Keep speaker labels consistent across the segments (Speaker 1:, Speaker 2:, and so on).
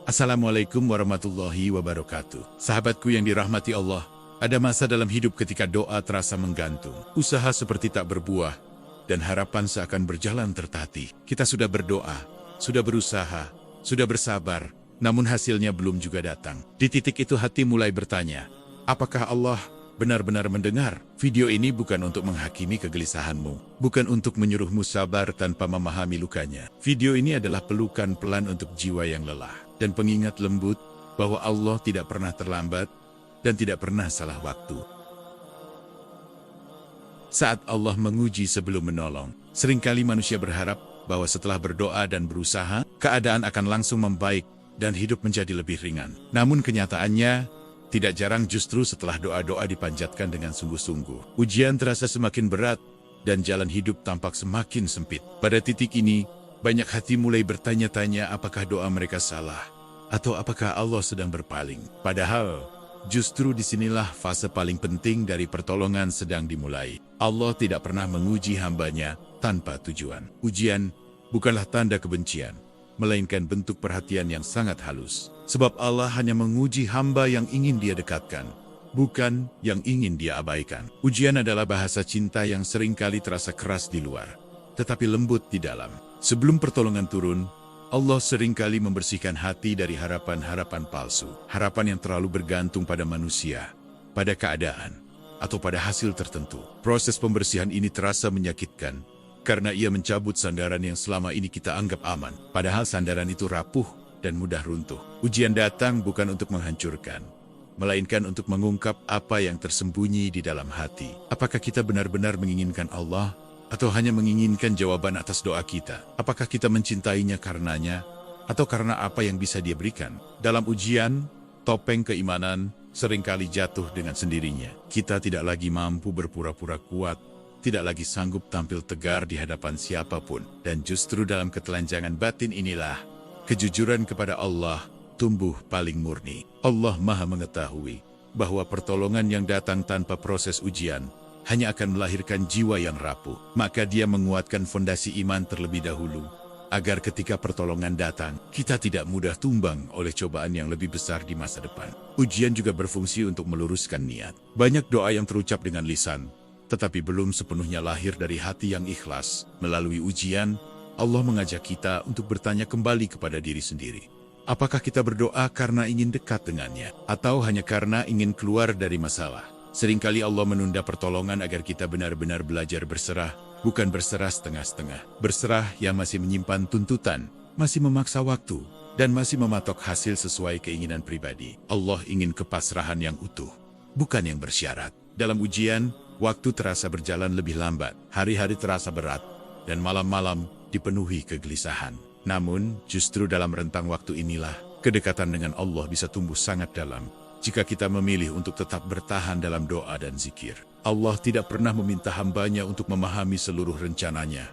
Speaker 1: Assalamualaikum warahmatullahi wabarakatuh. Sahabatku yang dirahmati Allah, ada masa dalam hidup ketika doa terasa menggantung, usaha seperti tak berbuah, dan harapan seakan berjalan tertatih. Kita sudah berdoa, sudah berusaha, sudah bersabar, namun hasilnya belum juga datang. Di titik itu hati mulai bertanya, apakah Allah benar-benar mendengar? Video ini bukan untuk menghakimi kegelisahanmu, bukan untuk menyuruhmu sabar tanpa memahami lukanya. Video ini adalah pelukan pelan untuk jiwa yang lelah, dan pengingat lembut bahwa Allah tidak pernah terlambat dan tidak pernah salah waktu. Saat Allah menguji sebelum menolong, seringkali manusia berharap bahwa setelah berdoa dan berusaha, keadaan akan langsung membaik dan hidup menjadi lebih ringan. Namun kenyataannya, tidak jarang justru setelah doa-doa dipanjatkan dengan sungguh-sungguh, ujian terasa semakin berat dan jalan hidup tampak semakin sempit. Pada titik ini, banyak hati mulai bertanya-tanya apakah doa mereka salah atau apakah Allah sedang berpaling. Padahal, justru disinilah fase paling penting dari pertolongan sedang dimulai. Allah tidak pernah menguji hambanya tanpa tujuan. Ujian bukanlah tanda kebencian, melainkan bentuk perhatian yang sangat halus. Sebab Allah hanya menguji hamba yang ingin Dia dekatkan, bukan yang ingin Dia abaikan. Ujian adalah bahasa cinta yang seringkali terasa keras di luar, tetapi lembut di dalam. Sebelum pertolongan turun, Allah seringkali membersihkan hati dari harapan-harapan palsu. Harapan yang terlalu bergantung pada manusia, pada keadaan, atau pada hasil tertentu. Proses pembersihan ini terasa menyakitkan, karena ia mencabut sandaran yang selama ini kita anggap aman. Padahal sandaran itu rapuh dan mudah runtuh. Ujian datang bukan untuk menghancurkan, melainkan untuk mengungkap apa yang tersembunyi di dalam hati. Apakah kita benar-benar menginginkan Allah, atau hanya menginginkan jawaban atas doa kita? Apakah kita mencintainya karenanya, atau karena apa yang bisa Dia berikan? Dalam ujian, topeng keimanan seringkali jatuh dengan sendirinya. Kita tidak lagi mampu berpura-pura kuat, tidak lagi sanggup tampil tegar di hadapan siapapun. Dan justru dalam ketelanjangan batin inilah, kejujuran kepada Allah tumbuh paling murni. Allah Maha mengetahui bahwa pertolongan yang datang tanpa proses ujian hanya akan melahirkan jiwa yang rapuh. Maka Dia menguatkan fondasi iman terlebih dahulu, agar ketika pertolongan datang, kita tidak mudah tumbang oleh cobaan yang lebih besar di masa depan. Ujian juga berfungsi untuk meluruskan niat. Banyak doa yang terucap dengan lisan, tetapi belum sepenuhnya lahir dari hati yang ikhlas. Melalui ujian, Allah mengajak kita untuk bertanya kembali kepada diri sendiri. Apakah kita berdoa karena ingin dekat dengannya, atau hanya karena ingin keluar dari masalah? Seringkali Allah menunda pertolongan agar kita benar-benar belajar berserah, bukan berserah setengah-setengah. Berserah yang masih menyimpan tuntutan, masih memaksa waktu, dan masih mematok hasil sesuai keinginan pribadi. Allah ingin kepasrahan yang utuh, bukan yang bersyarat. Dalam ujian, waktu terasa berjalan lebih lambat, hari-hari terasa berat, dan malam-malam dipenuhi kegelisahan. Namun, justru dalam rentang waktu inilah, kedekatan dengan Allah bisa tumbuh sangat dalam. Jika kita memilih untuk tetap bertahan dalam doa dan zikir. Allah tidak pernah meminta hambanya untuk memahami seluruh rencananya.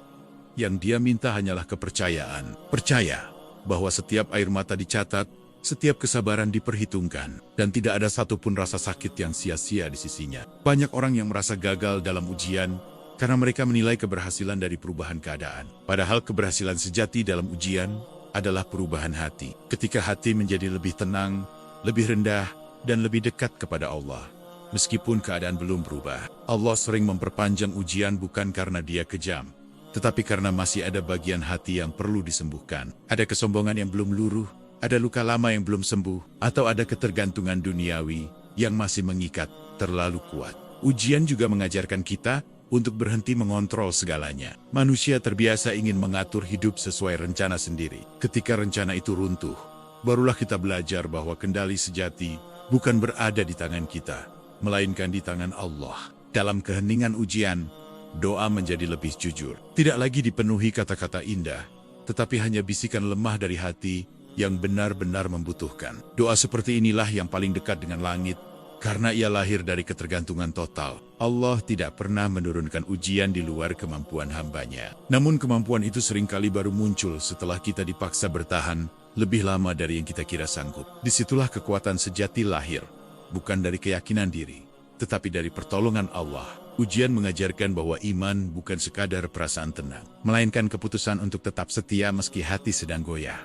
Speaker 1: Yang Dia minta hanyalah kepercayaan. Percaya bahwa setiap air mata dicatat, setiap kesabaran diperhitungkan, dan tidak ada satupun rasa sakit yang sia-sia di sisinya. Banyak orang yang merasa gagal dalam ujian, karena mereka menilai keberhasilan dari perubahan keadaan. Padahal keberhasilan sejati dalam ujian adalah perubahan hati. Ketika hati menjadi lebih tenang, lebih rendah, dan lebih dekat kepada Allah. Meskipun keadaan belum berubah, Allah sering memperpanjang ujian bukan karena Dia kejam, tetapi karena masih ada bagian hati yang perlu disembuhkan. Ada kesombongan yang belum luruh, ada luka lama yang belum sembuh, atau ada ketergantungan duniawi yang masih mengikat terlalu kuat. Ujian juga mengajarkan kita untuk berhenti mengontrol segalanya. Manusia terbiasa ingin mengatur hidup sesuai rencana sendiri. Ketika rencana itu runtuh, barulah kita belajar bahwa kendali sejati bukan berada di tangan kita, melainkan di tangan Allah. Dalam keheningan ujian, doa menjadi lebih jujur. Tidak lagi dipenuhi kata-kata indah, tetapi hanya bisikan lemah dari hati yang benar-benar membutuhkan. Doa seperti inilah yang paling dekat dengan langit, karena ia lahir dari ketergantungan total. Allah tidak pernah menurunkan ujian di luar kemampuan hambanya. Namun kemampuan itu seringkali baru muncul setelah kita dipaksa bertahan lebih lama dari yang kita kira sanggup. Disitulah kekuatan sejati lahir, bukan dari keyakinan diri, tetapi dari pertolongan Allah. Ujian mengajarkan bahwa iman bukan sekadar perasaan tenang, melainkan keputusan untuk tetap setia meski hati sedang goyah.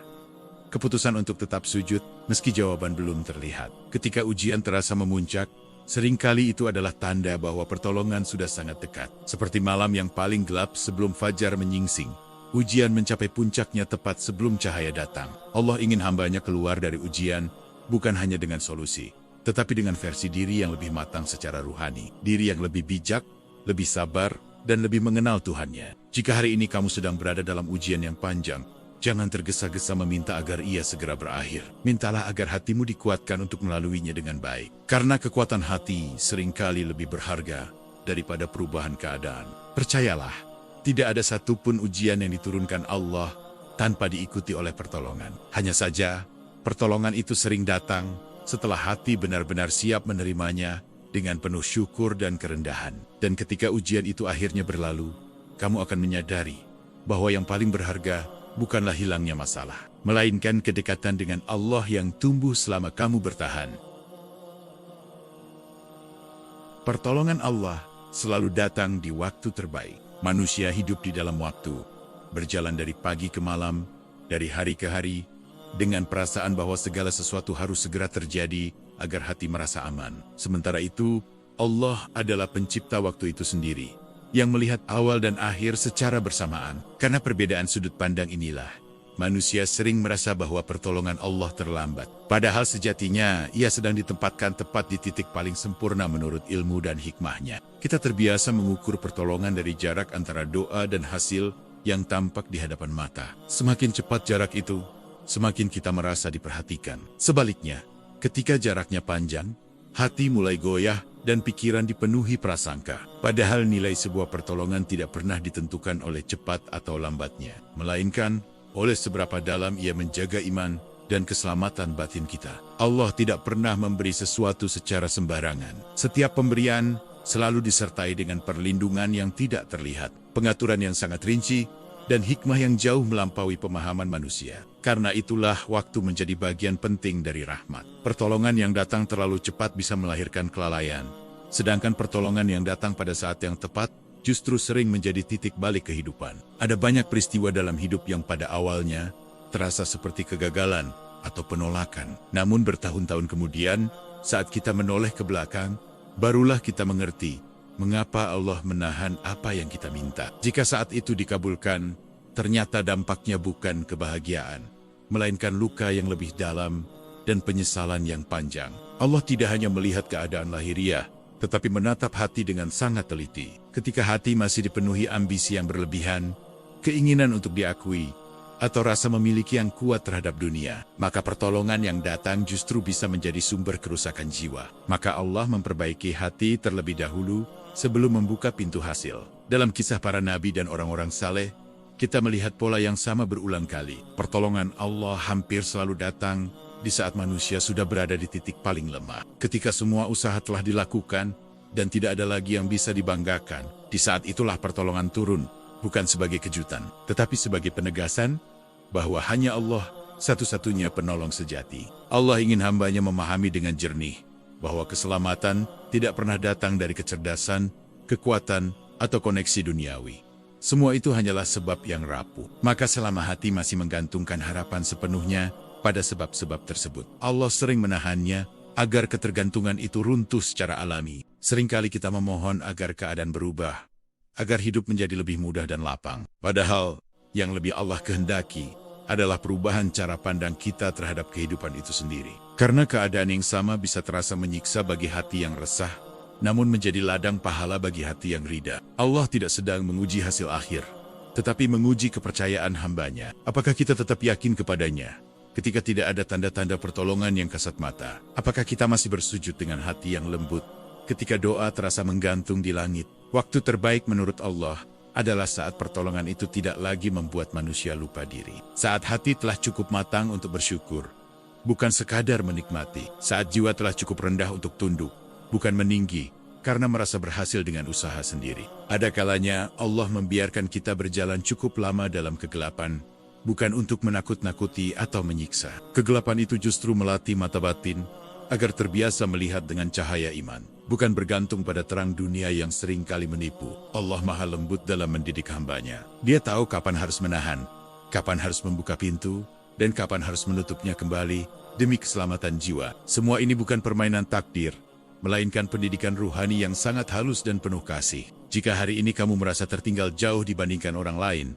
Speaker 1: keputusan untuk tetap sujud meski jawaban belum terlihat. Ketika ujian terasa memuncak, seringkali itu adalah tanda bahwa pertolongan sudah sangat dekat. Seperti malam yang paling gelap sebelum fajar menyingsing, ujian mencapai puncaknya tepat sebelum cahaya datang. Allah ingin hambanya keluar dari ujian, bukan hanya dengan solusi, tetapi dengan versi diri yang lebih matang secara ruhani. Diri yang lebih bijak, lebih sabar, dan lebih mengenal Tuhannya. Jika hari ini kamu sedang berada dalam ujian yang panjang, jangan tergesa-gesa meminta agar ia segera berakhir. Mintalah agar hatimu dikuatkan untuk melaluinya dengan baik. Karena kekuatan hati seringkali lebih berharga daripada perubahan keadaan. Percayalah, tidak ada satupun ujian yang diturunkan Allah tanpa diikuti oleh pertolongan. Hanya saja, pertolongan itu sering datang setelah hati benar-benar siap menerimanya dengan penuh syukur dan kerendahan. Dan ketika ujian itu akhirnya berlalu, kamu akan menyadari bahwa yang paling berharga bukanlah hilangnya masalah, melainkan kedekatan dengan Allah yang tumbuh selama kamu bertahan. Pertolongan Allah selalu datang di waktu terbaik. Manusia hidup di dalam waktu, berjalan dari pagi ke malam, dari hari ke hari, dengan perasaan bahwa segala sesuatu harus segera terjadi agar hati merasa aman. Sementara itu, Allah adalah pencipta waktu itu sendiri, yang melihat awal dan akhir secara bersamaan. Karena perbedaan sudut pandang inilah, manusia sering merasa bahwa pertolongan Allah terlambat. Padahal sejatinya, ia sedang ditempatkan tepat di titik paling sempurna menurut ilmu dan hikmahnya. Kita terbiasa mengukur pertolongan dari jarak antara doa dan hasil yang tampak di hadapan mata. Semakin cepat jarak itu, semakin kita merasa diperhatikan. Sebaliknya, ketika jaraknya panjang, hati mulai goyah dan pikiran dipenuhi prasangka. Padahal nilai sebuah pertolongan tidak pernah ditentukan oleh cepat atau lambatnya, melainkan oleh seberapa dalam ia menjaga iman dan keselamatan batin kita. Allah tidak pernah memberi sesuatu secara sembarangan. Setiap pemberian selalu disertai dengan perlindungan yang tidak terlihat, pengaturan yang sangat rinci, dan hikmah yang jauh melampaui pemahaman manusia. Karena itulah waktu menjadi bagian penting dari rahmat. Pertolongan yang datang terlalu cepat bisa melahirkan kelalaian, sedangkan pertolongan yang datang pada saat yang tepat justru sering menjadi titik balik kehidupan. Ada banyak peristiwa dalam hidup yang pada awalnya terasa seperti kegagalan atau penolakan. Namun bertahun-tahun kemudian, saat kita menoleh ke belakang, barulah kita mengerti mengapa Allah menahan apa yang kita minta. Jika saat itu dikabulkan, ternyata dampaknya bukan kebahagiaan, melainkan luka yang lebih dalam dan penyesalan yang panjang. Allah tidak hanya melihat keadaan lahiriah, tetapi menatap hati dengan sangat teliti. Ketika hati masih dipenuhi ambisi yang berlebihan, keinginan untuk diakui, atau rasa memiliki yang kuat terhadap dunia, maka pertolongan yang datang justru bisa menjadi sumber kerusakan jiwa. Maka Allah memperbaiki hati terlebih dahulu sebelum membuka pintu hasil. Dalam kisah para nabi dan orang-orang saleh, kita melihat pola yang sama berulang kali. Pertolongan Allah hampir selalu datang di saat manusia sudah berada di titik paling lemah. Ketika semua usaha telah dilakukan dan tidak ada lagi yang bisa dibanggakan, di saat itulah pertolongan turun, bukan sebagai kejutan, tetapi sebagai penegasan bahwa hanya Allah satu-satunya penolong sejati. Allah ingin hambanya memahami dengan jernih bahwa keselamatan tidak pernah datang dari kecerdasan, kekuatan, atau koneksi duniawi. Semua itu hanyalah sebab yang rapuh. Maka selama hati masih menggantungkan harapan sepenuhnya pada sebab-sebab tersebut, Allah sering menahannya agar ketergantungan itu runtuh secara alami. Seringkali kita memohon agar keadaan berubah, agar hidup menjadi lebih mudah dan lapang. Padahal, yang lebih Allah kehendaki adalah perubahan cara pandang kita terhadap kehidupan itu sendiri. Karena keadaan yang sama bisa terasa menyiksa bagi hati yang resah, namun menjadi ladang pahala bagi hati yang rida. Allah tidak sedang menguji hasil akhir, tetapi menguji kepercayaan hambanya. Apakah kita tetap yakin kepadanya ketika tidak ada tanda-tanda pertolongan yang kasat mata? Apakah kita masih bersujud dengan hati yang lembut ketika doa terasa menggantung di langit? Waktu terbaik menurut Allah adalah saat pertolongan itu tidak lagi membuat manusia lupa diri. Saat hati telah cukup matang untuk bersyukur, bukan sekadar menikmati. Saat jiwa telah cukup rendah untuk tunduk, bukan meninggi karena merasa berhasil dengan usaha sendiri. Ada kalanya Allah membiarkan kita berjalan cukup lama dalam kegelapan, bukan untuk menakut-nakuti atau menyiksa. Kegelapan itu justru melatih mata batin agar terbiasa melihat dengan cahaya iman, bukan bergantung pada terang dunia yang sering kali menipu. Allah Maha Lembut dalam mendidik hambanya. Dia tahu kapan harus menahan, kapan harus membuka pintu, dan kapan harus menutupnya kembali demi keselamatan jiwa. Semua ini bukan permainan takdir, melainkan pendidikan ruhani yang sangat halus dan penuh kasih. Jika hari ini kamu merasa tertinggal jauh dibandingkan orang lain,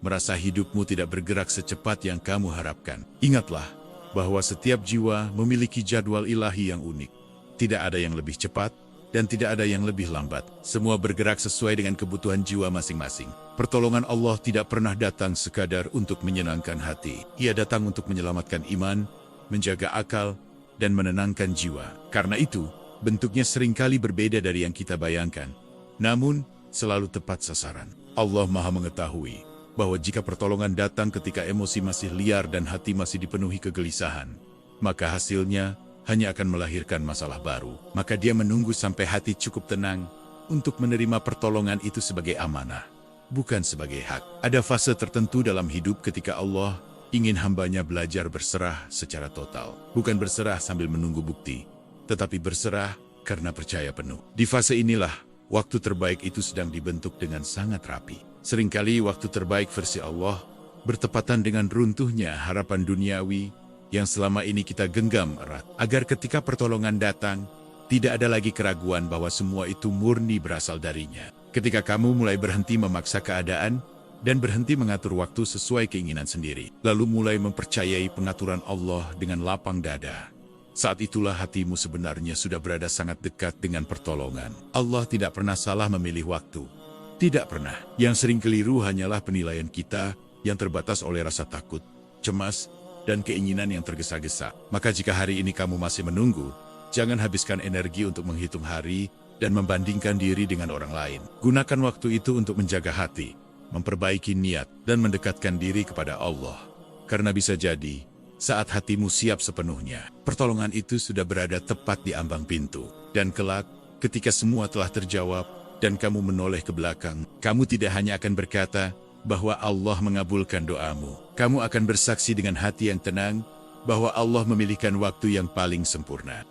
Speaker 1: merasa hidupmu tidak bergerak secepat yang kamu harapkan, ingatlah bahwa setiap jiwa memiliki jadwal ilahi yang unik. Tidak ada yang lebih cepat, dan tidak ada yang lebih lambat. Semua bergerak sesuai dengan kebutuhan jiwa masing-masing. Pertolongan Allah tidak pernah datang sekadar untuk menyenangkan hati. Ia datang untuk menyelamatkan iman, menjaga akal, dan menenangkan jiwa. Karena itu, bentuknya seringkali berbeda dari yang kita bayangkan. Namun, selalu tepat sasaran. Allah Maha mengetahui bahwa jika pertolongan datang ketika emosi masih liar dan hati masih dipenuhi kegelisahan, maka hasilnya hanya akan melahirkan masalah baru. Maka dia menunggu sampai hati cukup tenang untuk menerima pertolongan itu sebagai amanah, bukan sebagai hak. Ada fase tertentu dalam hidup ketika Allah ingin hambanya belajar berserah secara total. Bukan berserah sambil menunggu bukti, tetapi berserah karena percaya penuh. Di fase inilah, waktu terbaik itu sedang dibentuk dengan sangat rapi. Seringkali waktu terbaik versi Allah bertepatan dengan runtuhnya harapan duniawi yang selama ini kita genggam erat, agar ketika pertolongan datang, tidak ada lagi keraguan bahwa semua itu murni berasal darinya. Ketika kamu mulai berhenti memaksa keadaan, dan berhenti mengatur waktu sesuai keinginan sendiri, lalu mulai mempercayai pengaturan Allah dengan lapang dada, saat itulah hatimu sebenarnya sudah berada sangat dekat dengan pertolongan. Allah tidak pernah salah memilih waktu. Tidak pernah. Yang sering keliru hanyalah penilaian kita yang terbatas oleh rasa takut, cemas, dan keinginan yang tergesa-gesa. Maka jika hari ini kamu masih menunggu, jangan habiskan energi untuk menghitung hari dan membandingkan diri dengan orang lain. Gunakan waktu itu untuk menjaga hati, memperbaiki niat, dan mendekatkan diri kepada Allah. Karena bisa jadi, saat hatimu siap sepenuhnya, pertolongan itu sudah berada tepat di ambang pintu. Dan kelak, ketika semua telah terjawab, dan kamu menoleh ke belakang, kamu tidak hanya akan berkata bahwa Allah mengabulkan doamu. Kamu akan bersaksi dengan hati yang tenang bahwa Allah memilihkan waktu yang paling sempurna.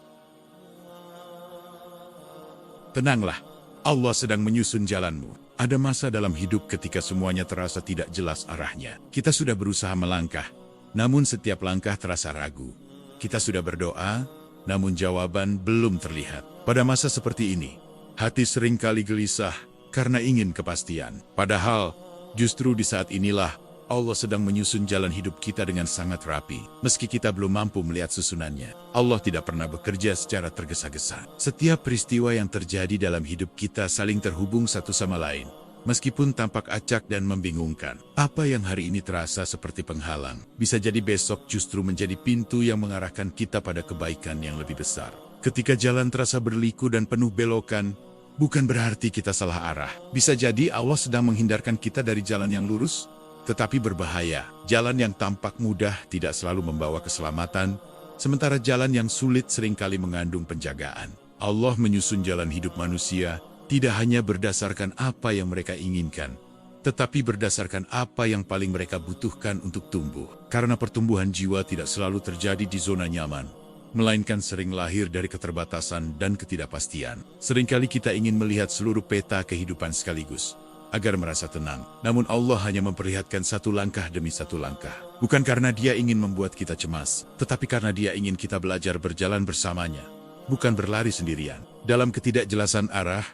Speaker 1: Tenanglah, Allah sedang menyusun jalanmu. Ada masa dalam hidup ketika semuanya terasa tidak jelas arahnya. Kita sudah berusaha melangkah, namun setiap langkah terasa ragu. Kita sudah berdoa, namun jawaban belum terlihat. Pada masa seperti ini, hati seringkali gelisah karena ingin kepastian. Padahal, justru di saat inilah Allah sedang menyusun jalan hidup kita dengan sangat rapi. Meski kita belum mampu melihat susunannya, Allah tidak pernah bekerja secara tergesa-gesa. Setiap peristiwa yang terjadi dalam hidup kita saling terhubung satu sama lain, meskipun tampak acak dan membingungkan. Apa yang hari ini terasa seperti penghalang, bisa jadi besok justru menjadi pintu yang mengarahkan kita pada kebaikan yang lebih besar. Ketika jalan terasa berliku dan penuh belokan, bukan berarti kita salah arah. Bisa jadi Allah sedang menghindarkan kita dari jalan yang lurus, tetapi berbahaya. Jalan yang tampak mudah tidak selalu membawa keselamatan, sementara jalan yang sulit seringkali mengandung penjagaan. Allah menyusun jalan hidup manusia tidak hanya berdasarkan apa yang mereka inginkan, tetapi berdasarkan apa yang paling mereka butuhkan untuk tumbuh. Karena pertumbuhan jiwa tidak selalu terjadi di zona nyaman, melainkan sering lahir dari keterbatasan dan ketidakpastian. Seringkali kita ingin melihat seluruh peta kehidupan sekaligus, agar merasa tenang. Namun Allah hanya memperlihatkan satu langkah demi satu langkah. Bukan karena Dia ingin membuat kita cemas, tetapi karena Dia ingin kita belajar berjalan bersamanya, bukan berlari sendirian. Dalam ketidakjelasan arah,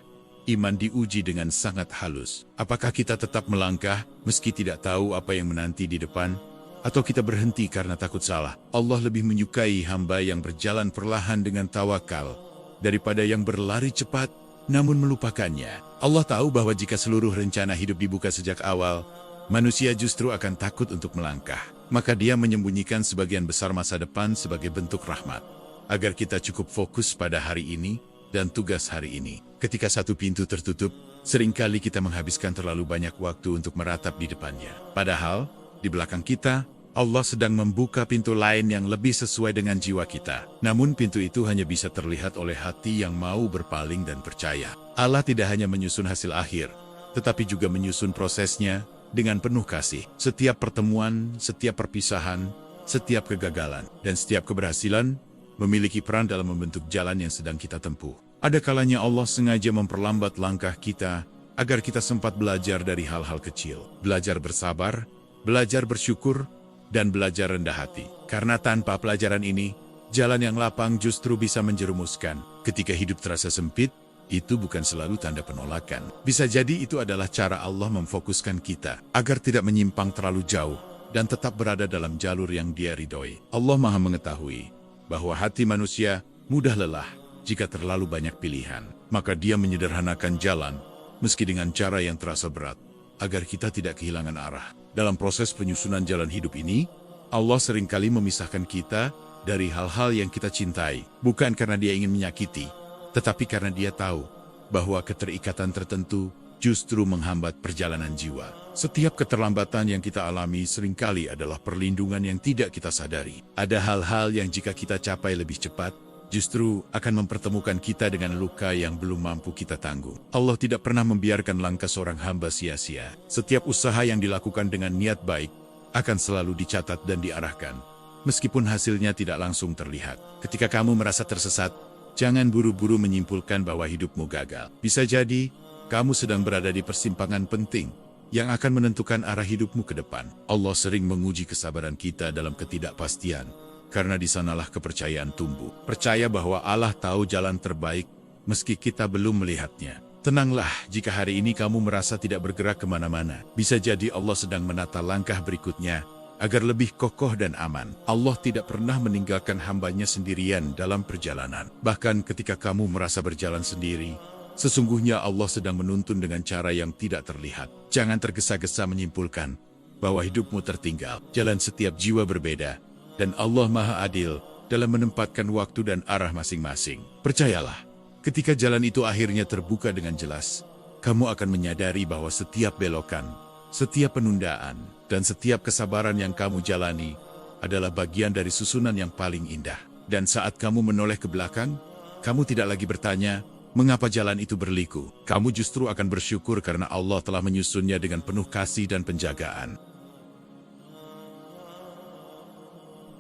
Speaker 1: iman diuji dengan sangat halus. Apakah kita tetap melangkah meski tidak tahu apa yang menanti di depan? Atau kita berhenti karena takut salah? Allah lebih menyukai hamba yang berjalan perlahan dengan tawakal daripada yang berlari cepat namun melupakannya. Allah tahu bahwa jika seluruh rencana hidup dibuka sejak awal, manusia justru akan takut untuk melangkah. Maka Dia menyembunyikan sebagian besar masa depan sebagai bentuk rahmat, agar kita cukup fokus pada hari ini dan tugas hari ini. Ketika satu pintu tertutup, seringkali kita menghabiskan terlalu banyak waktu untuk meratap di depannya. Padahal, di belakang kita, Allah sedang membuka pintu lain yang lebih sesuai dengan jiwa kita. Namun pintu itu hanya bisa terlihat oleh hati yang mau berpaling dan percaya. Allah tidak hanya menyusun hasil akhir, tetapi juga menyusun prosesnya dengan penuh kasih. Setiap pertemuan, setiap perpisahan, setiap kegagalan, dan setiap keberhasilan memiliki peran dalam membentuk jalan yang sedang kita tempuh. Ada kalanya Allah sengaja memperlambat langkah kita agar kita sempat belajar dari hal-hal kecil. Belajar bersabar, belajar bersyukur, dan belajar rendah hati. Karena tanpa pelajaran ini, jalan yang lapang justru bisa menjerumuskan. Ketika hidup terasa sempit, itu bukan selalu tanda penolakan. Bisa jadi itu adalah cara Allah memfokuskan kita agar tidak menyimpang terlalu jauh dan tetap berada dalam jalur yang Dia ridhoi. Allah Maha mengetahui bahwa hati manusia mudah lelah jika terlalu banyak pilihan. Maka Dia menyederhanakan jalan, meski dengan cara yang terasa berat, agar kita tidak kehilangan arah. Dalam proses penyusunan jalan hidup ini, Allah seringkali memisahkan kita dari hal-hal yang kita cintai, bukan karena Dia ingin menyakiti, tetapi karena Dia tahu bahwa keterikatan tertentu justru menghambat perjalanan jiwa. Setiap keterlambatan yang kita alami seringkali adalah perlindungan yang tidak kita sadari. Ada hal-hal yang jika kita capai lebih cepat, justru akan mempertemukan kita dengan luka yang belum mampu kita tanggung. Allah tidak pernah membiarkan langkah seorang hamba sia-sia. Setiap usaha yang dilakukan dengan niat baik akan selalu dicatat dan diarahkan, meskipun hasilnya tidak langsung terlihat. Ketika kamu merasa tersesat, jangan buru-buru menyimpulkan bahwa hidupmu gagal. Bisa jadi, kamu sedang berada di persimpangan penting yang akan menentukan arah hidupmu ke depan. Allah sering menguji kesabaran kita dalam ketidakpastian, karena di sanalah kepercayaan tumbuh. Percaya bahwa Allah tahu jalan terbaik, meski kita belum melihatnya. Tenanglah jika hari ini kamu merasa tidak bergerak kemana-mana. Bisa jadi Allah sedang menata langkah berikutnya, agar lebih kokoh dan aman. Allah tidak pernah meninggalkan hamba-Nya sendirian dalam perjalanan. Bahkan ketika kamu merasa berjalan sendiri, sesungguhnya Allah sedang menuntun dengan cara yang tidak terlihat. Jangan tergesa-gesa menyimpulkan bahwa hidupmu tertinggal. Jalan setiap jiwa berbeda, dan Allah Maha Adil dalam menempatkan waktu dan arah masing-masing. Percayalah, ketika jalan itu akhirnya terbuka dengan jelas, kamu akan menyadari bahwa setiap belokan, setiap penundaan, dan setiap kesabaran yang kamu jalani adalah bagian dari susunan yang paling indah. Dan saat kamu menoleh ke belakang, kamu tidak lagi bertanya, mengapa jalan itu berliku? Kamu justru akan bersyukur karena Allah telah menyusunnya dengan penuh kasih dan penjagaan.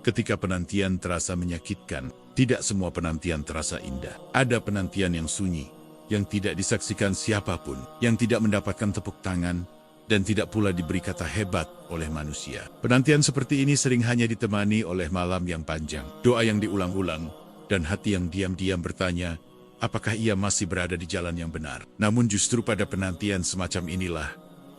Speaker 1: Ketika penantian terasa menyakitkan, tidak semua penantian terasa indah. Ada penantian yang sunyi, yang tidak disaksikan siapapun, yang tidak mendapatkan tepuk tangan, dan tidak pula diberi kata hebat oleh manusia. Penantian seperti ini sering hanya ditemani oleh malam yang panjang, doa yang diulang-ulang, dan hati yang diam-diam bertanya, apakah ia masih berada di jalan yang benar? Namun justru pada penantian semacam inilah,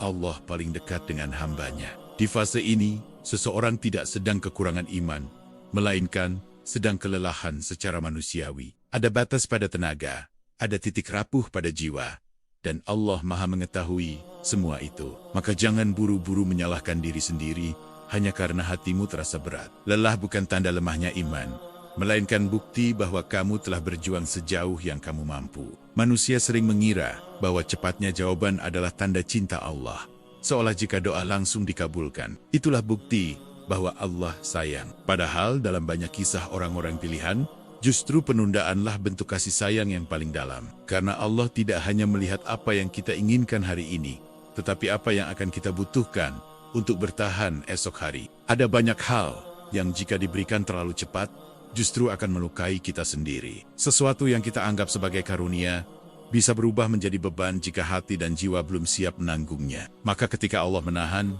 Speaker 1: Allah paling dekat dengan hamba-Nya. Di fase ini, seseorang tidak sedang kekurangan iman, melainkan sedang kelelahan secara manusiawi. Ada batas pada tenaga, ada titik rapuh pada jiwa, dan Allah Maha mengetahui semua itu. Maka jangan buru-buru menyalahkan diri sendiri hanya karena hatimu terasa berat. Lelah bukan tanda lemahnya iman, melainkan bukti bahwa kamu telah berjuang sejauh yang kamu mampu. Manusia sering mengira bahwa cepatnya jawaban adalah tanda cinta Allah, seolah jika doa langsung dikabulkan, itulah bukti bahwa Allah sayang. Padahal dalam banyak kisah orang-orang pilihan, justru penundaanlah bentuk kasih sayang yang paling dalam. Karena Allah tidak hanya melihat apa yang kita inginkan hari ini, tetapi apa yang akan kita butuhkan untuk bertahan esok hari. Ada banyak hal yang jika diberikan terlalu cepat, justru akan melukai kita sendiri. Sesuatu yang kita anggap sebagai karunia, bisa berubah menjadi beban jika hati dan jiwa belum siap menanggungnya. Maka ketika Allah menahan,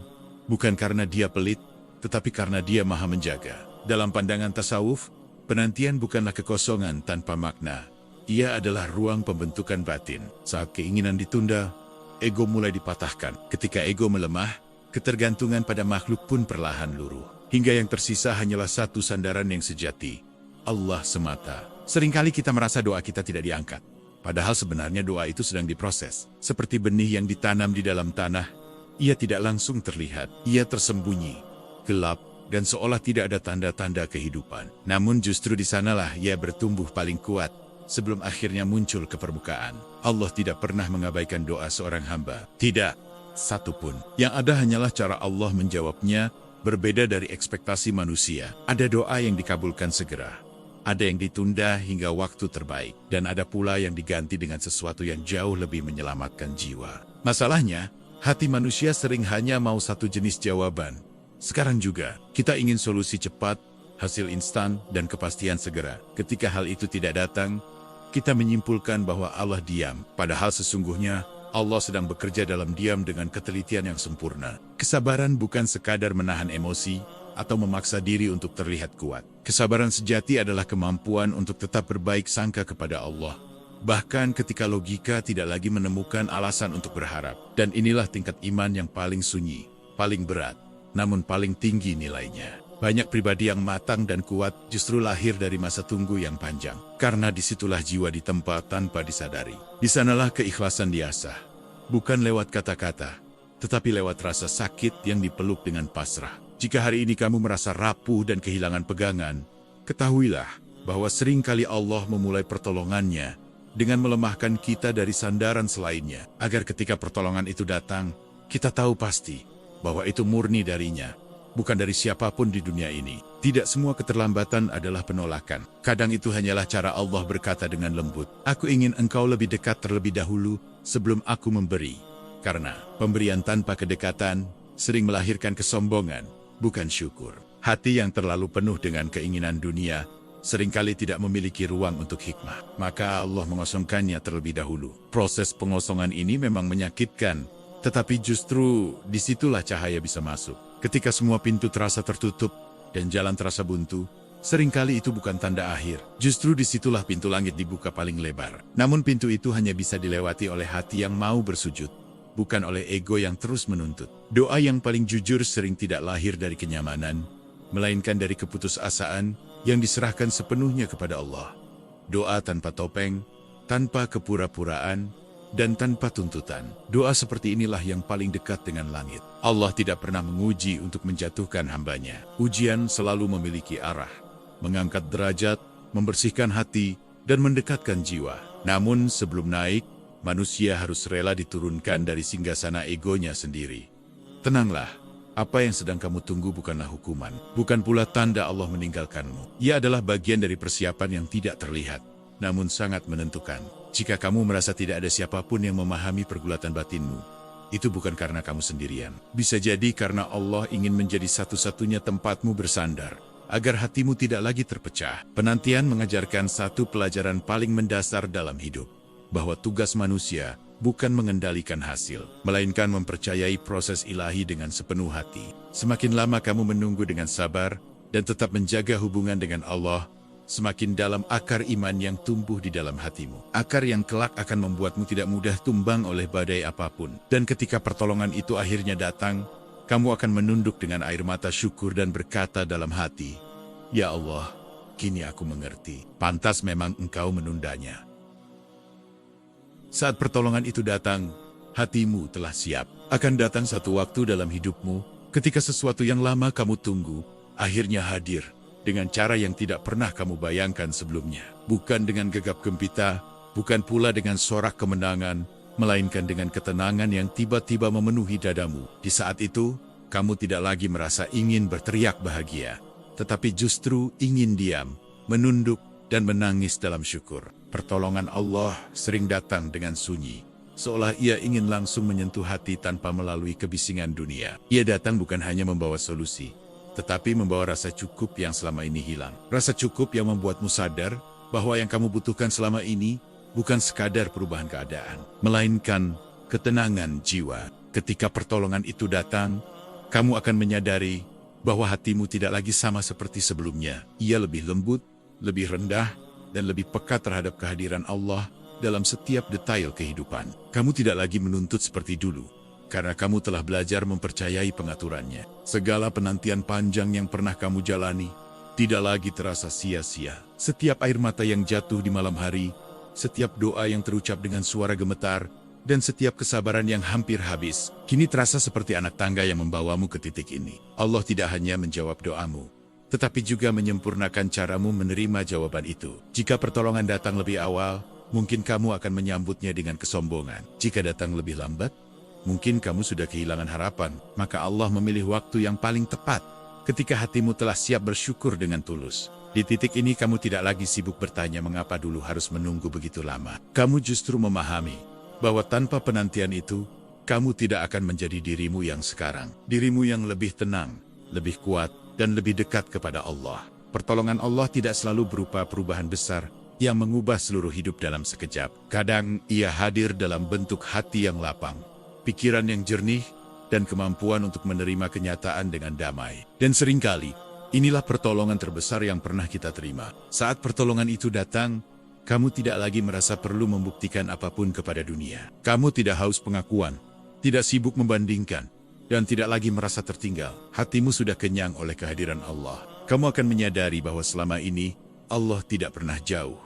Speaker 1: bukan karena Dia pelit, tetapi karena Dia Maha menjaga. Dalam pandangan tasawuf, penantian bukanlah kekosongan tanpa makna. Ia adalah ruang pembentukan batin. Saat keinginan ditunda, ego mulai dipatahkan. Ketika ego melemah, ketergantungan pada makhluk pun perlahan luruh. Hingga yang tersisa hanyalah satu sandaran yang sejati, Allah semata. Seringkali kita merasa doa kita tidak diangkat, padahal sebenarnya doa itu sedang diproses. Seperti benih yang ditanam di dalam tanah, ia tidak langsung terlihat. Ia tersembunyi, gelap, dan seolah tidak ada tanda-tanda kehidupan. Namun justru di sanalah ia bertumbuh paling kuat, sebelum akhirnya muncul ke permukaan. Allah tidak pernah mengabaikan doa seorang hamba. Tidak satupun. Yang ada hanyalah cara Allah menjawabnya, berbeda dari ekspektasi manusia. Ada doa yang dikabulkan segera, ada yang ditunda hingga waktu terbaik, dan ada pula yang diganti dengan sesuatu yang jauh lebih menyelamatkan jiwa. Masalahnya, hati manusia sering hanya mau satu jenis jawaban. Sekarang juga, kita ingin solusi cepat, hasil instan, dan kepastian segera. Ketika hal itu tidak datang, kita menyimpulkan bahwa Allah diam, padahal sesungguhnya Allah sedang bekerja dalam diam dengan ketelitian yang sempurna. Kesabaran bukan sekadar menahan emosi, atau memaksa diri untuk terlihat kuat. Kesabaran sejati adalah kemampuan untuk tetap berbaik sangka kepada Allah, bahkan ketika logika tidak lagi menemukan alasan untuk berharap. Dan inilah tingkat iman yang paling sunyi, paling berat, namun paling tinggi nilainya. Banyak pribadi yang matang dan kuat justru lahir dari masa tunggu yang panjang, karena disitulah jiwa ditempa tanpa disadari. Di sanalah keikhlasan diasah, bukan lewat kata-kata, tetapi lewat rasa sakit yang dipeluk dengan pasrah. Jika hari ini kamu merasa rapuh dan kehilangan pegangan, ketahuilah bahwa seringkali Allah memulai pertolongannya dengan melemahkan kita dari sandaran selainnya, agar ketika pertolongan itu datang, kita tahu pasti bahwa itu murni darinya, bukan dari siapapun di dunia ini. Tidak semua keterlambatan adalah penolakan. Kadang itu hanyalah cara Allah berkata dengan lembut, "Aku ingin engkau lebih dekat terlebih dahulu sebelum aku memberi." Karena pemberian tanpa kedekatan sering melahirkan kesombongan, bukan syukur. Hati yang terlalu penuh dengan keinginan dunia seringkali tidak memiliki ruang untuk hikmah. Maka Allah mengosongkannya terlebih dahulu. Proses pengosongan ini memang menyakitkan, tetapi justru disitulah cahaya bisa masuk. Ketika semua pintu terasa tertutup dan jalan terasa buntu, seringkali itu bukan tanda akhir. Justru disitulah pintu langit dibuka paling lebar. Namun pintu itu hanya bisa dilewati oleh hati yang mau bersujud, bukan oleh ego yang terus menuntut. Doa yang paling jujur sering tidak lahir dari kenyamanan, melainkan dari keputusasaan yang diserahkan sepenuhnya kepada Allah. Doa tanpa topeng, tanpa kepura-puraan, dan tanpa tuntutan. Doa seperti inilah yang paling dekat dengan langit. Allah tidak pernah menguji untuk menjatuhkan hambanya. Ujian selalu memiliki arah, mengangkat derajat, membersihkan hati, dan mendekatkan jiwa. Namun sebelum naik, manusia harus rela diturunkan dari singgasana egonya sendiri. Tenanglah, apa yang sedang kamu tunggu bukanlah hukuman, bukan pula tanda Allah meninggalkanmu. Ia adalah bagian dari persiapan yang tidak terlihat, namun sangat menentukan. Jika kamu merasa tidak ada siapapun yang memahami pergulatan batinmu, itu bukan karena kamu sendirian. Bisa jadi karena Allah ingin menjadi satu-satunya tempatmu bersandar, agar hatimu tidak lagi terpecah. Penantian mengajarkan satu pelajaran paling mendasar dalam hidup, bahwa tugas manusia bukan mengendalikan hasil, melainkan mempercayai proses ilahi dengan sepenuh hati. Semakin lama kamu menunggu dengan sabar dan tetap menjaga hubungan dengan Allah, semakin dalam akar iman yang tumbuh di dalam hatimu. Akar yang kelak akan membuatmu tidak mudah tumbang oleh badai apapun. Dan ketika pertolongan itu akhirnya datang, kamu akan menunduk dengan air mata syukur dan berkata dalam hati, "Ya Allah, kini aku mengerti. Pantas memang Engkau menundanya." Saat pertolongan itu datang, hatimu telah siap. Akan datang satu waktu dalam hidupmu, ketika sesuatu yang lama kamu tunggu, akhirnya hadir, dengan cara yang tidak pernah kamu bayangkan sebelumnya. Bukan dengan gegap gempita, bukan pula dengan sorak kemenangan, melainkan dengan ketenangan yang tiba-tiba memenuhi dadamu. Di saat itu, kamu tidak lagi merasa ingin berteriak bahagia, tetapi justru ingin diam, menunduk, dan menangis dalam syukur. Pertolongan Allah sering datang dengan sunyi, seolah ia ingin langsung menyentuh hati tanpa melalui kebisingan dunia. Ia datang bukan hanya membawa solusi, tetapi membawa rasa cukup yang selama ini hilang. Rasa cukup yang membuatmu sadar bahwa yang kamu butuhkan selama ini bukan sekadar perubahan keadaan, melainkan ketenangan jiwa. Ketika pertolongan itu datang, kamu akan menyadari bahwa hatimu tidak lagi sama seperti sebelumnya. Ia lebih lembut, lebih rendah, dan lebih peka terhadap kehadiran Allah dalam setiap detail kehidupan. Kamu tidak lagi menuntut seperti dulu, karena kamu telah belajar mempercayai pengaturannya. Segala penantian panjang yang pernah kamu jalani tidak lagi terasa sia-sia. Setiap air mata yang jatuh di malam hari, setiap doa yang terucap dengan suara gemetar, dan setiap kesabaran yang hampir habis, kini terasa seperti anak tangga yang membawamu ke titik ini. Allah tidak hanya menjawab doamu, tetapi juga menyempurnakan caramu menerima jawaban itu. Jika pertolongan datang lebih awal, mungkin kamu akan menyambutnya dengan kesombongan. Jika datang lebih lambat, mungkin kamu sudah kehilangan harapan. Maka Allah memilih waktu yang paling tepat, ketika hatimu telah siap bersyukur dengan tulus. Di titik ini kamu tidak lagi sibuk bertanya mengapa dulu harus menunggu begitu lama. Kamu justru memahami bahwa tanpa penantian itu, kamu tidak akan menjadi dirimu yang sekarang. Dirimu yang lebih tenang, lebih kuat, dan lebih dekat kepada Allah. Pertolongan Allah tidak selalu berupa perubahan besar yang mengubah seluruh hidup dalam sekejap. Kadang ia hadir dalam bentuk hati yang lapang, pikiran yang jernih, dan kemampuan untuk menerima kenyataan dengan damai. Dan seringkali, inilah pertolongan terbesar yang pernah kita terima. Saat pertolongan itu datang, kamu tidak lagi merasa perlu membuktikan apapun kepada dunia. Kamu tidak haus pengakuan, tidak sibuk membandingkan, dan tidak lagi merasa tertinggal. Hatimu sudah kenyang oleh kehadiran Allah. Kamu akan menyadari bahwa selama ini, Allah tidak pernah jauh.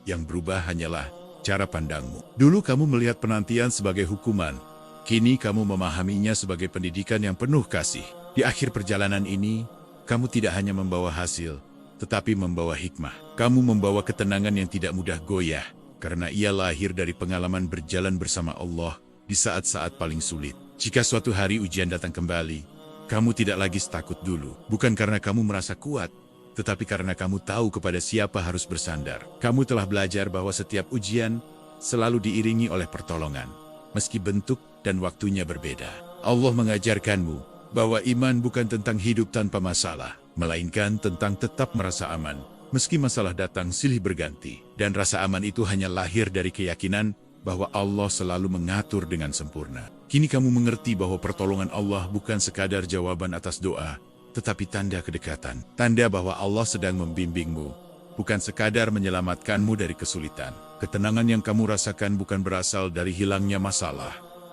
Speaker 1: Yang berubah hanyalah cara pandangmu. Dulu kamu melihat penantian sebagai hukuman, kini kamu memahaminya sebagai pendidikan yang penuh kasih. Di akhir perjalanan ini, kamu tidak hanya membawa hasil, tetapi membawa hikmah. Kamu membawa ketenangan yang tidak mudah goyah, karena ia lahir dari pengalaman berjalan bersama Allah di saat-saat paling sulit. Jika suatu hari ujian datang kembali, kamu tidak lagi setakut dulu. Bukan karena kamu merasa kuat, tetapi karena kamu tahu kepada siapa harus bersandar. Kamu telah belajar bahwa setiap ujian selalu diiringi oleh pertolongan, meski bentuk dan waktunya berbeda. Allah mengajarkanmu bahwa iman bukan tentang hidup tanpa masalah, melainkan tentang tetap merasa aman, meski masalah datang silih berganti. Dan rasa aman itu hanya lahir dari keyakinan bahwa Allah selalu mengatur dengan sempurna. Kini kamu mengerti bahwa pertolongan Allah bukan sekadar jawaban atas doa, tetapi tanda kedekatan. Tanda bahwa Allah sedang membimbingmu, bukan sekadar menyelamatkanmu dari kesulitan. Ketenangan yang kamu rasakan bukan berasal dari hilangnya masalah,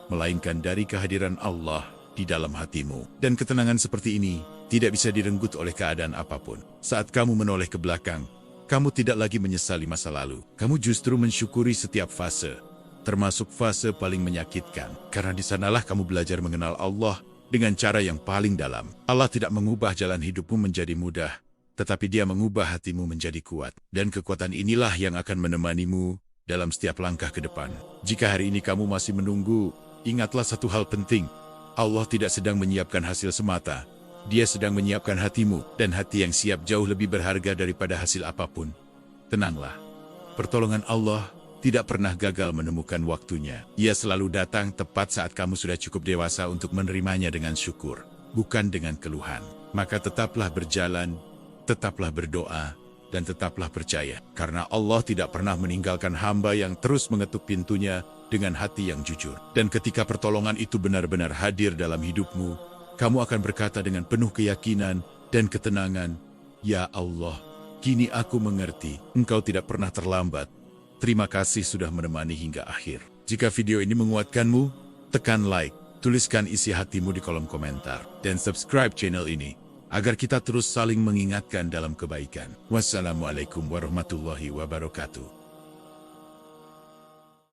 Speaker 1: melainkan dari kehadiran Allah di dalam hatimu. Dan ketenangan seperti ini tidak bisa direnggut oleh keadaan apapun. Saat kamu menoleh ke belakang, kamu tidak lagi menyesali masa lalu. Kamu justru mensyukuri setiap fase, termasuk fase paling menyakitkan. Karena di sanalah kamu belajar mengenal Allah dengan cara yang paling dalam. Allah tidak mengubah jalan hidupmu menjadi mudah, tetapi Dia mengubah hatimu menjadi kuat. Dan kekuatan inilah yang akan menemanimu dalam setiap langkah ke depan. Jika hari ini kamu masih menunggu, ingatlah satu hal penting. Allah tidak sedang menyiapkan hasil semata. Dia sedang menyiapkan hatimu, dan hati yang siap jauh lebih berharga daripada hasil apapun. Tenanglah. Pertolongan Allah tidak pernah gagal menemukan waktunya. Ia selalu datang tepat saat kamu sudah cukup dewasa untuk menerimanya dengan syukur, bukan dengan keluhan. Maka tetaplah berjalan, tetaplah berdoa, dan tetaplah percaya. Karena Allah tidak pernah meninggalkan hamba yang terus mengetuk pintunya dengan hati yang jujur. Dan ketika pertolongan itu benar-benar hadir dalam hidupmu, kamu akan berkata dengan penuh keyakinan dan ketenangan, "Ya Allah, kini aku mengerti, Engkau tidak pernah terlambat. Terima kasih sudah menemani hingga akhir." Jika video ini menguatkanmu, tekan like, tuliskan isi hatimu di kolom komentar, dan subscribe channel ini, agar kita terus saling mengingatkan dalam kebaikan. Wassalamualaikum warahmatullahi wabarakatuh.